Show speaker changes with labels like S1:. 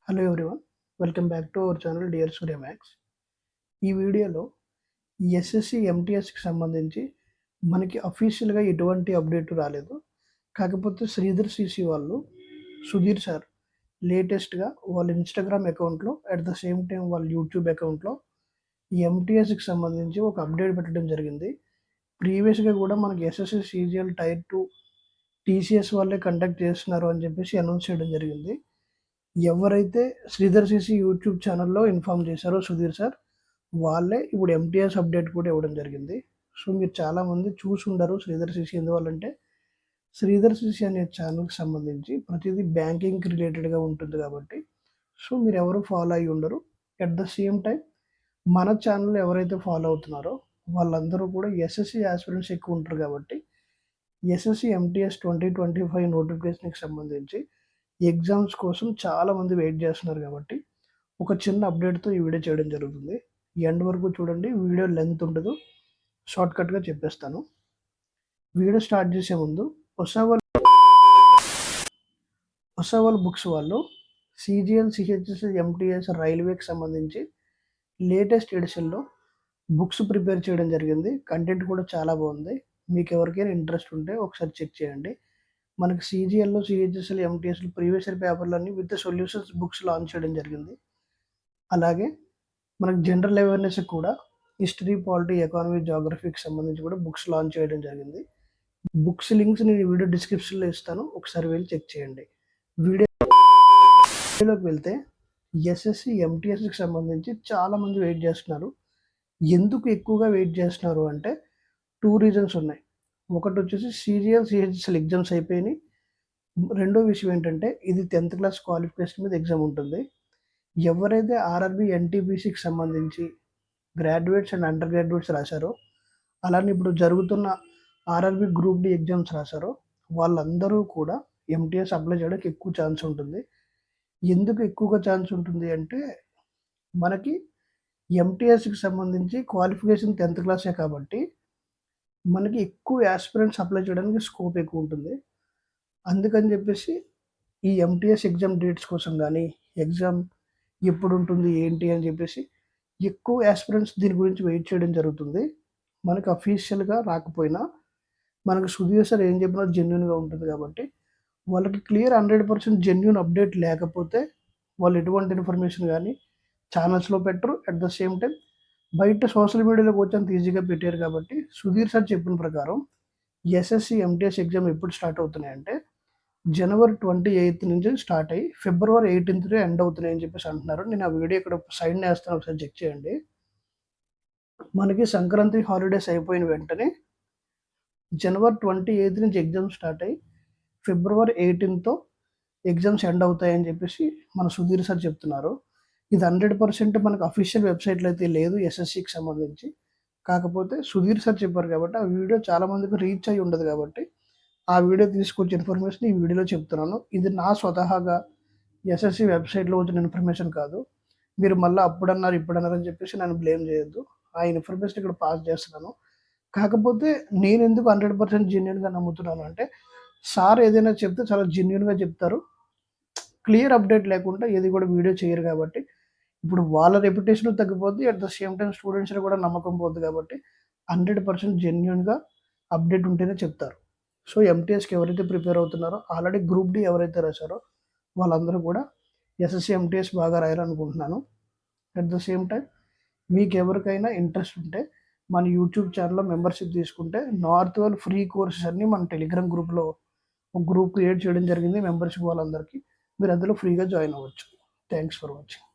S1: Hello everyone, welcome back to our channel dear Surya maths. ఈ వీడియోలో SSC ఎంటీఎస్కి సంబంధించి మనకి అఫీషియల్గా ఎటువంటి అప్డేట్ రాలేదు. కాకపోతే శ్రీధర్ సిసి వాళ్ళు, సుధీర్ సార్ లేటెస్ట్గా వాళ్ళ ఇన్స్టాగ్రామ్ అకౌంట్లో అట్ ద సేమ్ టైం వాళ్ళ యూట్యూబ్ అకౌంట్లో ఈ ఎంటీఎస్కి సంబంధించి ఒక అప్డేట్ పెట్టడం జరిగింది. ప్రీవియస్గా కూడా మనకి ఎస్ఎస్సి సీజీఎల్ టైర్ 2 టీసీఎస్ వాళ్ళే కండక్ట్ చేస్తున్నారు అని చెప్పేసి అనౌన్స్ చేయడం జరిగింది. ఎవరైతే శ్రీధర్ సిసి యూట్యూబ్ ఛానల్లో ఇన్ఫామ్ చేశారో సుధీర్ సార్, వాళ్ళే ఇప్పుడు ఎంటీఎస్ అప్డేట్ కూడా ఇవ్వడం జరిగింది. సో మీరు చాలామంది చూసుండరు శ్రీధర్ సిసి. ఎందువల్లంటే శ్రీధర్ సిసి అనే ఛానల్కి సంబంధించి ప్రతిదీ బ్యాంకింగ్కి రిలేటెడ్గా ఉంటుంది కాబట్టి సో మీరు ఎవరు ఫాలో అయ్యి ఉండరు. అట్ ద సేమ్ టైం మన ఛానల్ ఎవరైతే ఫాలో అవుతున్నారో వాళ్ళందరూ కూడా ఎస్ఎస్సి ఆస్పిరెంట్స్ ఎక్కువ ఉంటారు కాబట్టి ఎస్ఎస్సి ఎంటీఎస్ 2025 నోటిఫికేషన్కి సంబంధించి ఎగ్జామ్స్ కోసం చాలామంది వెయిట్ చేస్తున్నారు కాబట్టి ఒక చిన్న అప్డేట్తో ఈ వీడియో చేయడం జరుగుతుంది. ఎండ్ వరకు చూడండి, వీడియో లెంత్ ఉండదు, షార్ట్కట్గా చెప్పేస్తాను. వీడియో స్టార్ట్ చేసే ముందు ఒసావల్ బుక్స్ వాళ్ళు సిజిఎల్ సిహెచ్ఎస్ ఎంటీఎస్ రైల్వేకి సంబంధించి లేటెస్ట్ ఎడిషన్లో బుక్స్ ప్రిపేర్ చేయడం జరిగింది. కంటెంట్ కూడా చాలా బాగుంది. మీకు ఎవరికైనా ఇంట్రెస్ట్ ఉంటే ఒకసారి చెక్ చేయండి. మనకి సిజిఎల్లో సిహెచ్ఎస్ఎల్ ఎంటీఎస్లు ప్రీవియస్ ఇయర్ పేపర్లన్నీ విత్ సొల్యూషన్స్ బుక్స్ లాంచ్ చేయడం జరిగింది. అలాగే మనకి జనరల్ అవేర్నెస్ కూడా హిస్టరీ, పాలిటీ, ఎకానమీ, జాగ్రఫీకి సంబంధించి కూడా బుక్స్ లాంచ్ చేయడం జరిగింది. బుక్స్ లింక్స్ నేను వీడియో డిస్క్రిప్షన్లో ఇస్తాను, ఒకసారి వెళ్ళి చెక్ చేయండి. వీడియోలోకి వెళ్తే ఎస్ఎస్సి ఎంటీఎస్కి సంబంధించి చాలామంది వెయిట్ చేస్తున్నారు. ఎందుకు ఎక్కువగా వెయిట్ చేస్తున్నారు అంటే 2 రీజన్స్ ఉన్నాయి. ఒకటి వచ్చేసి సిజిఎల్ సిహెచ్ఎస్ఎల్ ఎగ్జామ్స్ అయిపోయినాయి. రెండో విషయం ఏంటంటే ఇది 10th క్లాస్ క్వాలిఫికేషన్ మీద ఎగ్జామ్ ఉంటుంది. ఎవరైతే ఆర్ఆర్బి ఎన్టీపీసీకి సంబంధించి గ్రాడ్యుయేట్స్ అండ్ అండర్ గ్రాడ్యుయేట్స్ రాశారో, అలానే ఇప్పుడు జరుగుతున్న ఆర్ఆర్బి గ్రూప్ డి ఎగ్జామ్స్ రాశారో వాళ్ళందరూ కూడా ఎంటీఎస్ అప్లై చేయడానికి ఎక్కువ ఛాన్స్ ఉంటుంది. ఎందుకు ఎక్కువగా ఛాన్స్ ఉంటుంది అంటే మనకి ఎంటీఎస్కి సంబంధించి క్వాలిఫికేషన్ 10th క్లాసే కాబట్టి మనకి ఎక్కువ యాస్పిరెంట్స్ అప్లై చేయడానికి స్కోప్ ఎక్కువ ఉంటుంది. అందుకని చెప్పేసి ఈ ఎంటీఎస్ ఎగ్జామ్ డేట్స్ కోసం కానీ, ఎగ్జామ్ ఎప్పుడు ఉంటుంది ఏంటి అని చెప్పేసి ఎక్కువ యాస్పిరెంట్స్ దీని గురించి వెయిట్ చేయడం జరుగుతుంది. మనకు అఫీషియల్గా రాకపోయినా మనకు సుధీర్ సార్ ఏం చెప్పినా జెన్యున్గా ఉంటుంది కాబట్టి వాళ్ళకి క్లియర్ 100% జెన్యున్ అప్డేట్ లేకపోతే వాళ్ళు ఎటువంటి ఇన్ఫర్మేషన్ కానీ ఛానల్స్లో పెట్టరు. అట్ ద సేమ్ టైం బయట సోషల్ మీడియాలోకి వచ్చి అంత ఈజీగా పెట్టారు కాబట్టి సుధీర్ సార్ చెప్పిన ప్రకారం ఎస్ఎస్సి ఎంటీఎస్ ఎగ్జామ్ ఎప్పుడు స్టార్ట్ అవుతున్నాయంటే జనవరి 28 నుంచి స్టార్ట్ అయ్యి ఫిబ్రవరి 18 ఎండ్ అవుతున్నాయి అని చెప్పేసి అంటున్నారు. నేను ఆ వీడియో ఇక్కడ సైడ్ వేస్తాను, ఒకసారి చెక్ చేయండి. మనకి సంక్రాంతి హాలిడేస్ అయిపోయిన వెంటనే జనవరి 28 నుంచి ఎగ్జామ్ స్టార్ట్ అయ్యి ఫిబ్రవరి 18తో ఎగ్జామ్స్ ఎండ్ అవుతాయని చెప్పేసి మన సుధీర్ సార్ చెప్తున్నారు. ఇది 100% మనకు అఫీషియల్ వెబ్సైట్లో అయితే లేదు ఎస్ఎస్సికి సంబంధించి. కాకపోతే సుధీర్ సార్ చెప్పారు కాబట్టి ఆ వీడియో చాలామందికి రీచ్ అయ్యి ఉండదు కాబట్టి ఆ వీడియో తీసుకొచ్చే ఇన్ఫర్మేషన్ ఈ వీడియోలో చెప్తున్నాను. ఇది నా స్వతహాగా ఎస్ఎస్సి వెబ్సైట్లో వచ్చిన ఇన్ఫర్మేషన్ కాదు. మీరు మళ్ళీ అప్పుడన్నారు ఇప్పుడన్నారు అని చెప్పేసి నన్ను బ్లేమ్ చేయొద్దు. ఆ ఇన్ఫర్మేషన్ ఇక్కడ పాస్ చేస్తున్నాను. కాకపోతే నేను ఎందుకు 100% జెన్యున్గా నమ్ముతున్నాను అంటే సార్ ఏదైనా చెప్తే చాలా జెన్యున్గా చెప్తారు. క్లియర్ అప్డేట్ లేకుండా ఏది కూడా వీడియో చేయరు కాబట్టి ఇప్పుడు వాళ్ళ రెప్యుటేషన్ తగ్గిపోద్ది. అట్ ద సేమ్ టైం స్టూడెంట్స్లో కూడా నమ్మకం పోద్ది కాబట్టి 100% జెన్యున్గా అప్డేట్ ఉంటేనే చెప్తారు. సో ఎంటీఎస్కి ఎవరైతే ప్రిపేర్ అవుతున్నారో, ఆల్రెడీ గ్రూప్ డి ఎవరైతే రాశారో వాళ్ళందరూ కూడా ఎస్ఎస్సి ఎంటీఎస్ బాగా రాయాలనుకుంటున్నాను. అట్ ద సేమ్ టైం మీకు ఎవరికైనా ఇంట్రెస్ట్ ఉంటే మన యూట్యూబ్ ఛానల్లో మెంబర్షిప్ తీసుకుంటే నార్త్ వెల్ ఫ్రీ కోర్సెస్ అన్నీ మన టెలిగ్రామ్ గ్రూప్లో ఒక గ్రూప్ క్రియేట్ చేయడం జరిగింది. మెంబర్షిప్ వాళ్ళందరికీ మీరు అందులో ఫ్రీగా జాయిన్ అవ్వచ్చు. Thanks for watching.